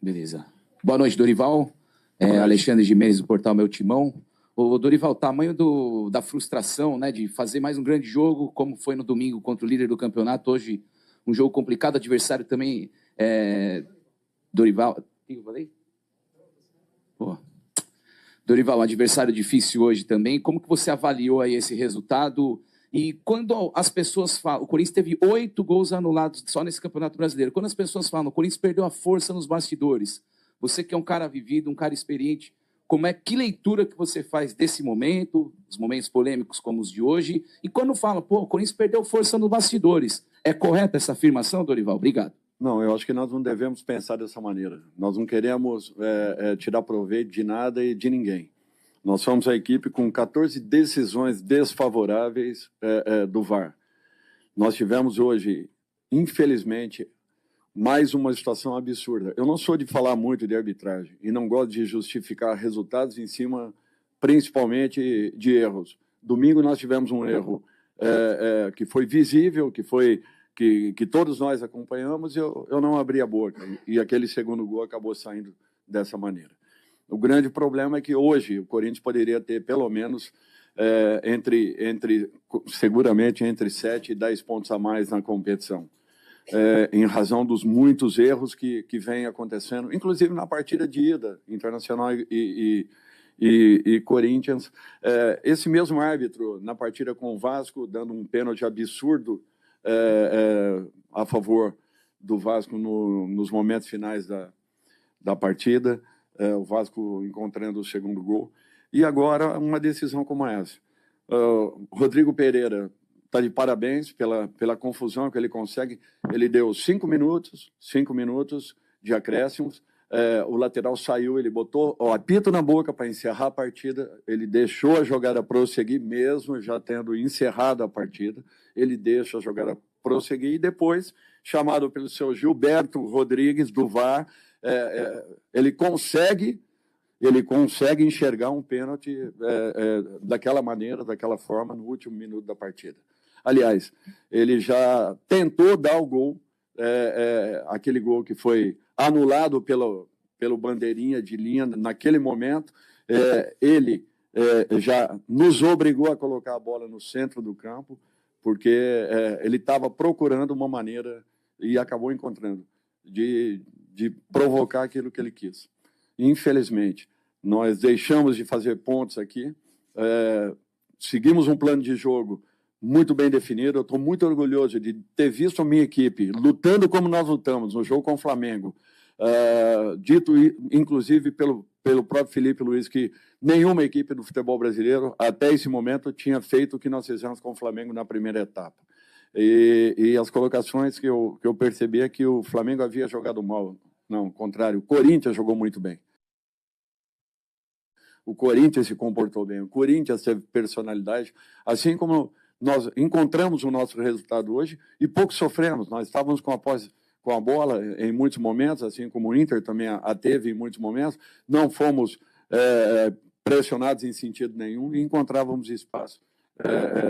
Beleza. Boa noite, Dorival. Alexandre Gimenez, do portal Meu Timão. Ô, Dorival, tamanho da frustração, né, de fazer mais um grande jogo, como foi no domingo contra o líder do campeonato. Hoje, um jogo complicado, adversário também. Dorival. O que eu falei? Pô. Dorival, um adversário difícil hoje também. Como que você avaliou aí esse resultado? E quando as pessoas falam... O Corinthians teve 8 gols anulados só nesse Campeonato Brasileiro. Quando as pessoas falam, o Corinthians perdeu a força nos bastidores. Você que é um cara vivido, um cara experiente, que leitura que você faz desse momento, os momentos polêmicos como os de hoje? E quando fala, o Corinthians perdeu força nos bastidores. É correta essa afirmação, Dorival? Obrigado. Não, eu acho que nós não devemos pensar dessa maneira. Nós não queremos tirar proveito de nada e de ninguém. Nós somos a equipe com 14 decisões desfavoráveis do VAR. Nós tivemos hoje, infelizmente, mais uma situação absurda. Eu não sou de falar muito de arbitragem e não gosto de justificar resultados em cima, principalmente, de erros. Domingo nós tivemos um erro que foi visível, que todos nós acompanhamos, e eu não abri a boca. E aquele segundo gol acabou saindo dessa maneira. O grande problema é que hoje o Corinthians poderia ter pelo menos seguramente entre 7 e 10 pontos a mais na competição, em razão dos muitos erros que vêm acontecendo, inclusive na partida de ida, Internacional e Corinthians. Esse mesmo árbitro, na partida com o Vasco, dando um pênalti absurdo a favor do Vasco nos momentos finais da partida, o Vasco encontrando o segundo gol. E agora uma decisão como essa. Rodrigo Pereira está de parabéns pela confusão que ele consegue. Ele deu 5 minutos de acréscimos. O lateral saiu, ele botou o apito na boca para encerrar a partida. Ele deixou a jogada prosseguir, mesmo já tendo encerrado a partida. Ele deixa a jogada prosseguir e depois, chamado pelo seu Gilberto Rodrigues, do VAR, ele consegue enxergar um pênalti daquela maneira, daquela forma, no último minuto da partida. Aliás, ele já tentou dar o gol, aquele gol que foi anulado pelo bandeirinha de linha naquele momento. Ele já nos obrigou a colocar a bola no centro do campo, porque ele estava procurando uma maneira, e acabou encontrando, de provocar aquilo que ele quis. Infelizmente, nós deixamos de fazer pontos aqui, seguimos um plano de jogo muito bem definido. Eu estou muito orgulhoso de ter visto a minha equipe lutando como nós lutamos no jogo com o Flamengo, dito inclusive pelo próprio Felipe Luiz, que nenhuma equipe do futebol brasileiro, até esse momento, tinha feito o que nós fizemos com o Flamengo na primeira etapa. E as colocações que eu percebi é que o Flamengo havia jogado mal. Não, ao contrário, o Corinthians jogou muito bem. O Corinthians se comportou bem, o Corinthians teve personalidade, assim como nós encontramos o nosso resultado hoje e pouco sofremos. Nós estávamos com a bola em muitos momentos, assim como o Inter também a teve em muitos momentos, não fomos pressionados em sentido nenhum e encontrávamos espaço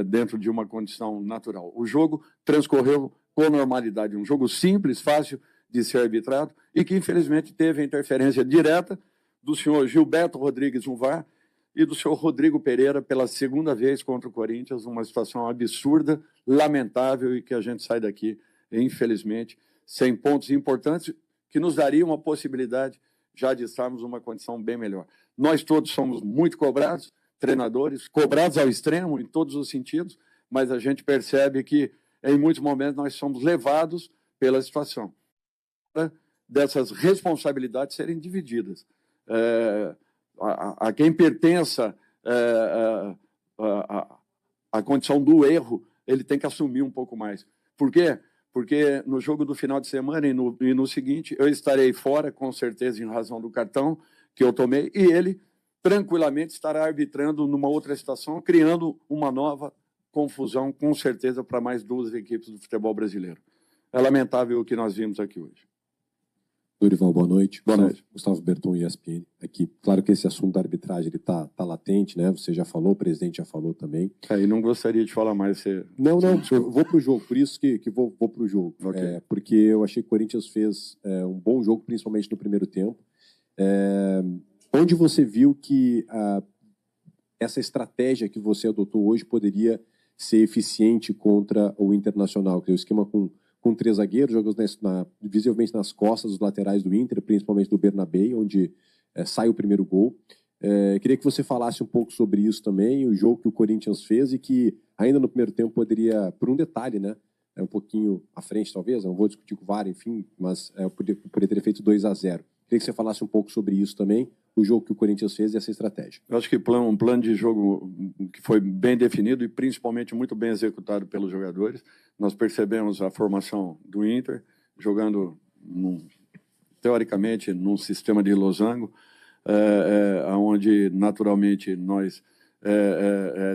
dentro de uma condição natural. O jogo transcorreu com normalidade, um jogo simples, fácil de ser arbitrado e que, infelizmente, teve a interferência direta do senhor Gilberto Rodrigues, no VAR, e do senhor Rodrigo Pereira, pela segunda vez contra o Corinthians, uma situação absurda, lamentável, e que a gente sai daqui, infelizmente, sem pontos importantes, que nos daria uma possibilidade já de estarmos numa condição bem melhor. Nós todos somos muito cobrados, treinadores, cobrados ao extremo, em todos os sentidos, mas a gente percebe que, em muitos momentos, nós somos levados pela situação. Dessas responsabilidades serem divididas. A quem pertença a condição do erro, ele tem que assumir um pouco mais. Por quê? Porque no jogo do final de semana e no seguinte, eu estarei fora, com certeza, em razão do cartão que eu tomei, e ele tranquilamente estará arbitrando numa outra situação, criando uma nova confusão, com certeza, para mais 2 equipes do futebol brasileiro. É lamentável o que nós vimos aqui hoje. Dorival, boa noite. Boa noite. Gustavo Berton, ESPN. Aqui, claro que esse assunto da arbitragem ele tá latente, né? Você já falou, o presidente já falou também. E não gostaria de falar mais. Não, eu vou para o jogo, por isso que vou para o jogo. Okay. Porque eu achei que o Corinthians fez um bom jogo, principalmente no primeiro tempo. Onde você viu que essa estratégia que você adotou hoje poderia ser eficiente contra o Internacional? Que é o esquema com 3 zagueiros, jogos visivelmente nas costas dos laterais do Inter, principalmente do Bernabéu, onde sai o primeiro gol. Queria que você falasse um pouco sobre isso também, o jogo que o Corinthians fez e que ainda no primeiro tempo poderia, por um detalhe, né, um pouquinho à frente talvez, não vou discutir com o VAR, enfim, mas poderia ter feito 2-0. Queria que você falasse um pouco sobre isso também, o jogo que o Corinthians fez e essa estratégia. Eu acho que um plano de jogo que foi bem definido e principalmente muito bem executado pelos jogadores. Nós percebemos a formação do Inter, jogando, teoricamente, num sistema de losango, onde naturalmente nós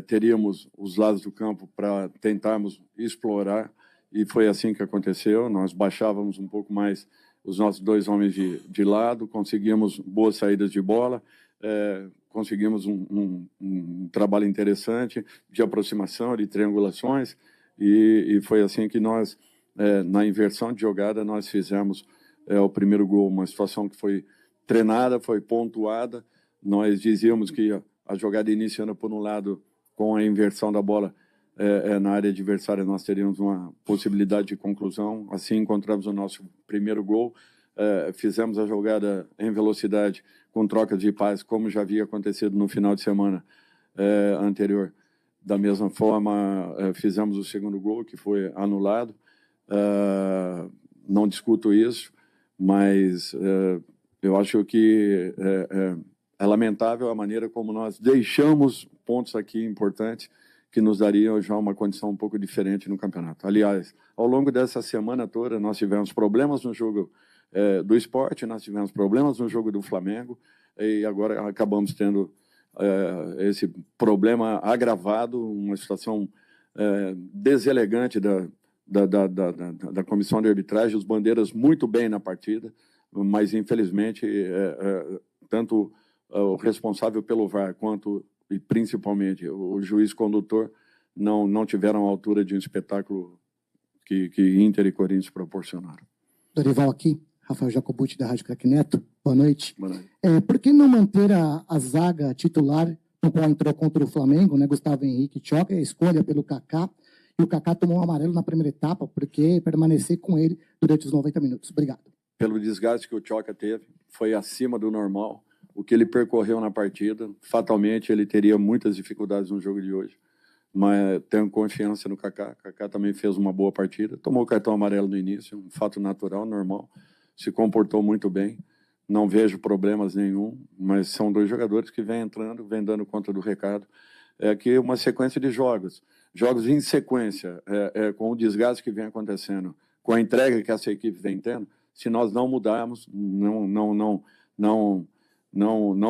teríamos os lados do campo para tentarmos explorar, e foi assim que aconteceu. Nós baixávamos um pouco mais os nossos 2 homens de lado, conseguimos boas saídas de bola, conseguimos um trabalho interessante de aproximação, de triangulações, e foi assim que nós, na inversão de jogada, nós fizemos o primeiro gol, uma situação que foi treinada, foi pontuada. Nós dizíamos que a jogada iniciando por um lado, com a inversão da bola na área adversária, nós teríamos uma possibilidade de conclusão. Assim encontramos o nosso primeiro gol, fizemos a jogada em velocidade com trocas de passes, como já havia acontecido no final de semana anterior. Da mesma forma, fizemos o segundo gol, que foi anulado. Não discuto isso, mas eu acho que é lamentável a maneira como nós deixamos pontos aqui importantes que nos dariam já uma condição um pouco diferente no campeonato. Aliás, ao longo dessa semana toda, nós tivemos problemas no jogo do Sport, nós tivemos problemas no jogo do Flamengo, e agora acabamos tendo esse problema agravado, uma situação deselegante da comissão de arbitragem, os bandeiras muito bem na partida, mas infelizmente tanto o responsável pelo VAR quanto e principalmente o juiz condutor não tiveram a altura de um espetáculo que Inter e Corinthians proporcionaram. Dorival aqui, Rafael Jacobucci da Rádio Craque Neto, boa noite. Boa noite. Por que não manter a zaga titular, no qual entrou contra o Flamengo, né, Gustavo Henrique e Tchoca, a escolha pelo Kaká, e o Kaká tomou um amarelo na primeira etapa, porque permanecer com ele durante os 90 minutos. Obrigado. Pelo desgaste que o Tchoca teve, foi acima do normal. O que ele percorreu na partida, fatalmente ele teria muitas dificuldades no jogo de hoje. Mas tenho confiança no Kaká. Kaká também fez uma boa partida. Tomou o cartão amarelo no início, um fato natural, normal. Se comportou muito bem. Não vejo problemas nenhum, mas são 2 jogadores que vêm entrando, vêm dando conta do recado. É que uma sequência de jogos em sequência, com o desgaste que vem acontecendo, com a entrega que essa equipe vem tendo, se nós não mudarmos, não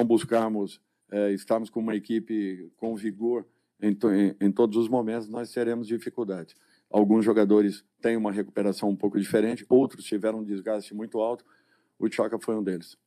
buscarmos estarmos com uma equipe com vigor em todos os momentos, nós teremos dificuldades. Alguns jogadores têm uma recuperação um pouco diferente, outros tiveram um desgaste muito alto. O Tchoca foi um deles.